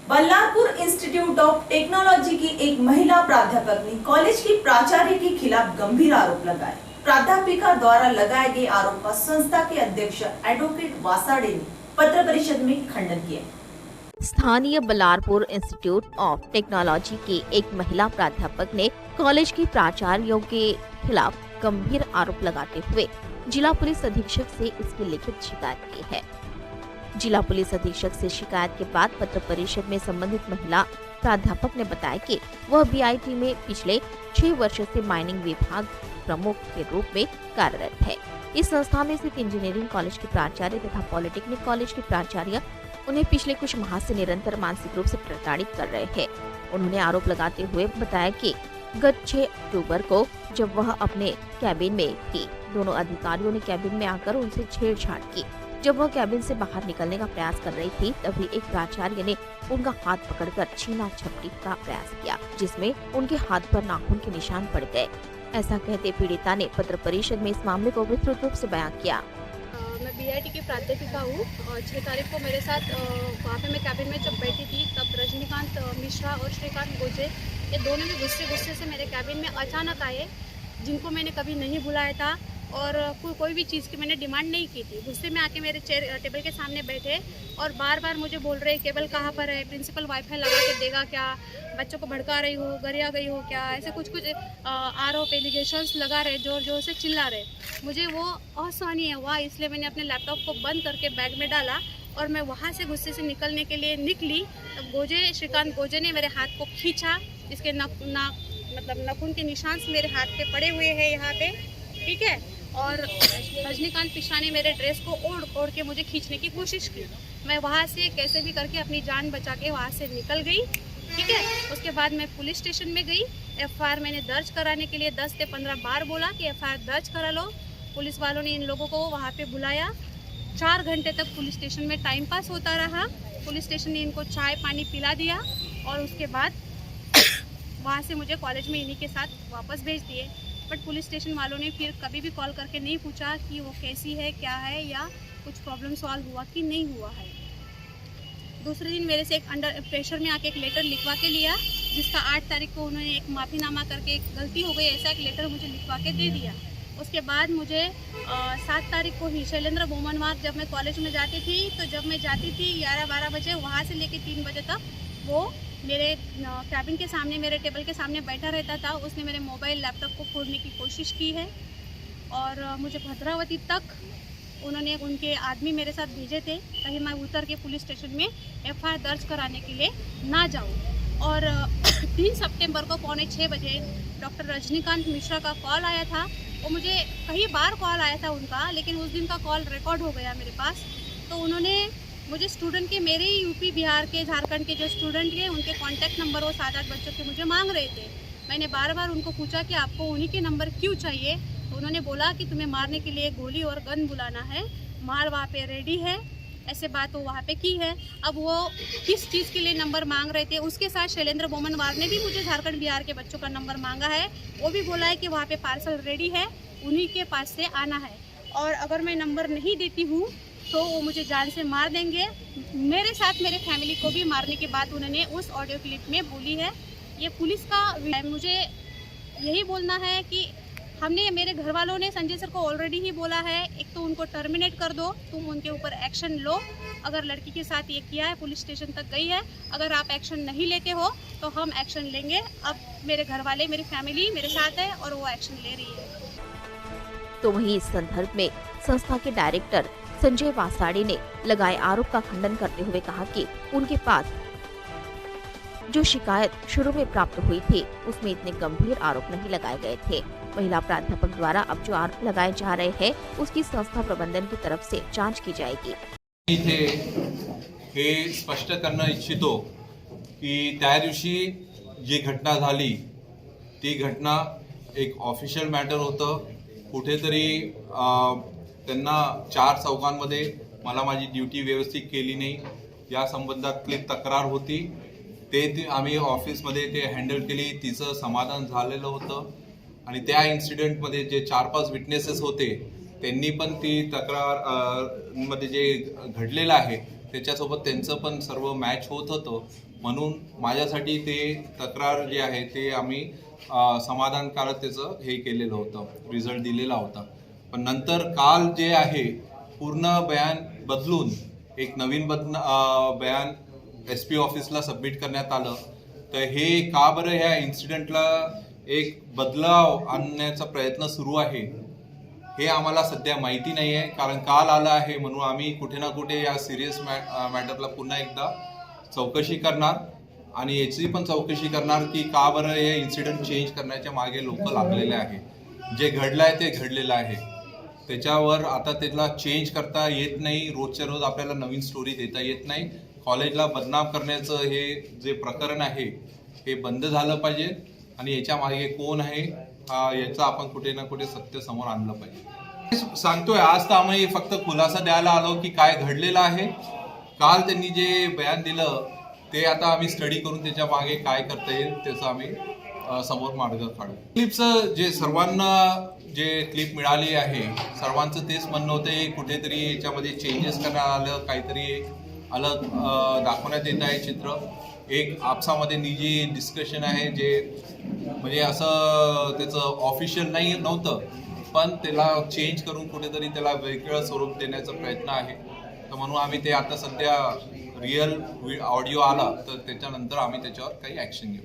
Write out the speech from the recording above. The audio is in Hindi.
बल्लारपुर इंस्टीट्यूट ऑफ टेक्नोलॉजी की एक महिला प्राध्यापक ने कॉलेज की प्राचार्य के खिलाफ गंभीर आरोप लगाए। प्राध्यापिका द्वारा लगाए गए आरोप का संस्था के अध्यक्ष एडवोकेट वासाड़े ने पत्र परिषद में खंडन किया। स्थानीय बल्लारपुर इंस्टीट्यूट ऑफ टेक्नोलॉजी की एक महिला प्राध्यापक ने कॉलेज की प्राचार्यों के खिलाफ गंभीर आरोप लगाते हुए जिला पुलिस अधीक्षक से इसकी लिखित शिकायत की है। जिला पुलिस अधीक्षक से शिकायत के बाद पत्र परिषद में संबंधित महिला प्राध्यापक ने बताया कि वह बीआईटी में पिछले 6 वर्ष से माइनिंग विभाग प्रमुख के रूप में कार्यरत है। इस संस्था में स्थित इंजीनियरिंग कॉलेज के प्राचार्य तथा पॉलिटेक्निक कॉलेज के प्राचार्य उन्हें पिछले कुछ माह से निरंतर मानसिक रूप से प्रताड़ित कर रहे हैं। उन्होंने आरोप लगाते हुए बताया कि गत 6 अक्टूबर को जब वह अपने कैबिन में थी, दोनों अधिकारियों ने कैबिन में आकर उनसे छेड़छाड़ की। जब वह कैबिन से बाहर निकलने का प्रयास कर रही थी, तभी एक प्राचार्य ने उनका हाथ पकड़कर छीना झपटी का प्रयास किया, जिसमें उनके हाथ पर नाखून के निशान पड़ गए। ऐसा कहते पीड़िता ने पत्र परिषद में इस मामले को विस्तृत रूप से बयान किया। मैं बीआईटी की प्राध्यापिका हूँ और 6 तारीख को मेरे साथ वहाँ पे मैं कैबिन में जब बैठी थी, तब रजनीकांत मिश्रा और श्रीकांत गोजे ये दोनों भी गुस्से से मेरे कैबिन में अचानक आए, जिनको मैंने कभी नहीं बुलाया था और कोई भी चीज़ की मैंने डिमांड नहीं की थी। गुस्से में आके मेरे टेबल के सामने बैठे और बार बार मुझे बोल रहे केबल कहाँ पर है, प्रिंसिपल वाईफाई लगा के देगा क्या, बच्चों को भड़का रही हो, गरिया गई हो क्या, ऐसे कुछ आरोप एलिगेशंस लगा रहे, जोर जोर से चिल्ला रहे। मुझे वो असहनीय हुआ, इसलिए मैंने अपने लैपटॉप को बंद करके बैग में डाला और मैं वहाँ से गुस्से से निकलने के लिए निकली। तब श्रीकांत गोजे ने मेरे हाथ को खींचा, इसके नाखून के निशान मेरे हाथ पे पड़े हुए हैं यहाँ पे, ठीक है। और रजनीकांत मिश्रा ने मेरे ड्रेस को ओढ़ के मुझे खींचने की कोशिश की। मैं वहाँ से कैसे भी करके अपनी जान बचा के वहाँ से निकल गई, ठीक है। उसके बाद मैं पुलिस स्टेशन में गई। एफआईआर मैंने दर्ज कराने के लिए 10 से 15 बार बोला कि एफआईआर दर्ज करा लो। पुलिस वालों ने इन लोगों को वहाँ पे बुलाया। 4 घंटे तक पुलिस स्टेशन में टाइम पास होता रहा। पुलिस स्टेशन ने इनको चाय पानी पिला दिया और उसके बाद वहाँ से मुझे कॉलेज में इन्हीं के साथ वापस भेज दिए। बट पुलिस स्टेशन वालों ने फिर कभी भी कॉल करके नहीं पूछा कि वो कैसी है, क्या है, या कुछ प्रॉब्लम सॉल्व हुआ कि नहीं हुआ है। दूसरे दिन मेरे से एक अंडर प्रेशर में आके एक लेटर लिखवा के लिया, जिसका 8 तारीख को उन्होंने एक माफ़ीनामा करके एक गलती हो गई ऐसा एक लेटर मुझे लिखवा के दे दिया। उसके बाद मुझे 7 तारीख को ही शैलेंद्र बोमनवार, जब मैं कॉलेज में जाती थी, तो जब मैं जाती थी 11-12 बजे, वहाँ से लेके 3 बजे तक वो मेरे कैबिन के सामने, मेरे टेबल के सामने बैठा रहता था। उसने मेरे मोबाइल लैपटॉप को फोड़ने की कोशिश की है और मुझे भद्रावती तक उन्होंने उनके आदमी मेरे साथ भेजे थे, कहीं मैं उतर के पुलिस स्टेशन में एफआईआर दर्ज कराने के लिए ना जाऊं। और 3 सितंबर को 5:45 बजे डॉक्टर रजनीकांत मिश्रा का कॉल आया था। वो मुझे कई बार कॉल आया था उनका, लेकिन उस दिन का कॉल रिकॉर्ड हो गया मेरे पास। तो उन्होंने मुझे स्टूडेंट के, मेरे ही यूपी बिहार के, झारखंड के जो स्टूडेंट हैं, उनके कॉन्टैक्ट नंबर वो 7-8 बच्चों के मुझे मांग रहे थे। मैंने बार बार उनको पूछा कि आपको उन्हीं के नंबर क्यों चाहिए। तो उन्होंने बोला कि तुम्हें मारने के लिए गोली और गन बुलाना है, मार वहाँ पे रेडी है, ऐसे बात वो वहाँ पे की है। अब वो किस चीज़ के लिए नंबर मांग रहे थे, उसके साथ शैलेंद्र बोमनवार ने भी मुझे झारखंड बिहार के बच्चों का नंबर मांगा है। वो भी बोला है कि वहाँ पे पार्सल रेडी है, उन्हीं के पास से आना है, और अगर मैं नंबर नहीं देती हूँ तो वो मुझे जान से मार देंगे। मेरे साथ मेरे फैमिली को भी मारने की बात उन्होंने उस ऑडियो क्लिप में बोली है। ये पुलिस का, मुझे यही बोलना है कि हमने, मेरे घर वालों ने संजय सर को ऑलरेडी ही बोला है, एक तो उनको टर्मिनेट कर दो, तुम उनके ऊपर एक्शन लो। अगर लड़की के साथ ये किया है, पुलिस स्टेशन तक गई है, अगर आप एक्शन नहीं लेते हो तो हम एक्शन लेंगे। अब मेरे घर वाले, मेरी फैमिली मेरे साथ है और वो एक्शन ले रही है। तो वहीं इस संदर्भ में संस्था के डायरेक्टर संजय वासाड़े ने लगाए आरोप का खंडन करते हुए कहा कि उनके पास जो शिकायत शुरू में प्राप्त हुई थी, उसमें इतने गंभीर आरोप नहीं लगाए गए थे। महिला प्राध्यापक द्वारा अब जो आरोप लगाए जा रहे हैं, उसकी संस्था प्रबंधन की तरफ से जांच की जाएगी। इथे हे स्पष्ट करणं इच्छितो की त्या दिवशी जी घटना झाली ती घटना एक ऑफिशियल मॅटर होतं। कुठेतरी त्यांना 4 चौकांमध्ये मला माझी ड्युटी व्यवस्थित केली नाही या संबंधातली तक्रार होती। ते आम्ही ऑफिसमध्ये ते हँडल केली, तिचं समाधान झालेलं होतं आणि त्या इन्सिडेंटमध्ये जे 4-5 विटनेसेस होते त्यांनी पण ती तक्रार मध्ये जे घडलेलं आहे त्याच्यासोबत त्यांचं पण सर्व मॅच होत होतं, म्हणून माझ्यासाठी ते तक्रार जे आहे ते आम्ही समाधानकारक त्याचं हे केलेलं होतं, रिझल्ट दिलेला होता. पण नंतर काल जे आहे पूर्ण बयान बदलून एक नवीन बयान SP ऑफिसला सबमिट करण्यात आलं. तर हे का बरं ह्या इन्सिडेंटला एक बदलाव आणण्याचा प्रयत्न सुरू आहे हे आम्हाला सध्या माहिती नाही आहे. कारण काल आलं आहे म्हणून आम्ही कुठे ना कुठे या सिरियस मॅटरला पुन्हा एकदा चौकशी करणार आणि याची पण चौकशी करणार की का बरं हे इन्सिडेंट चेंज करण्याच्या मागे लोक लागलेले आहे. जे घडलं आहे ते घडलेलं आहे, त्याच्यावर आता त्याला चेंज करता येत नाही. रोजच्या रोज आपल्याला नवीन स्टोरी देता येत नाही. कॉलेजला बदनाम करण्याचं हे जे प्रकरण आहे हे बंद झालं पाहिजे आणि याच्या मागे कोण आहे याचा आपण कुठे ना कुठे सत्य समोर आणलं पाहिजे. सांगतोय आज तर आम्ही फक्त खुलासा द्यायला आलो की काय घडलेलं आहे. काल त्यांनी जे बयान दिलं ते आता आम्ही स्टडी करून त्याच्या मागे काय करता येईल त्याचं आम्ही समोर मार्ग काढू. क्लिपचं जे सर्वांना जे क्लिप मिळाली आहे सर्वांचं तेच म्हणणं होतं कुठेतरी याच्यामध्ये चेंजेस करण्यात आलं, काहीतरी अलग दाखवण्यात येत आहे चित्र. एक आपसामध्ये निजी डिस्कशन आहे जे म्हणजे असं त्याचं ऑफिशियल नव्हतं, पण त्याला चेंज करून कुठेतरी त्याला वेगळं स्वरूप देण्याचा प्रयत्न आहे. तर म्हणून आम्ही ते आता सध्या रिअल ऑडिओ आला तर त्याच्यानंतर आम्ही त्याच्यावर काही ॲक्शन घेऊ.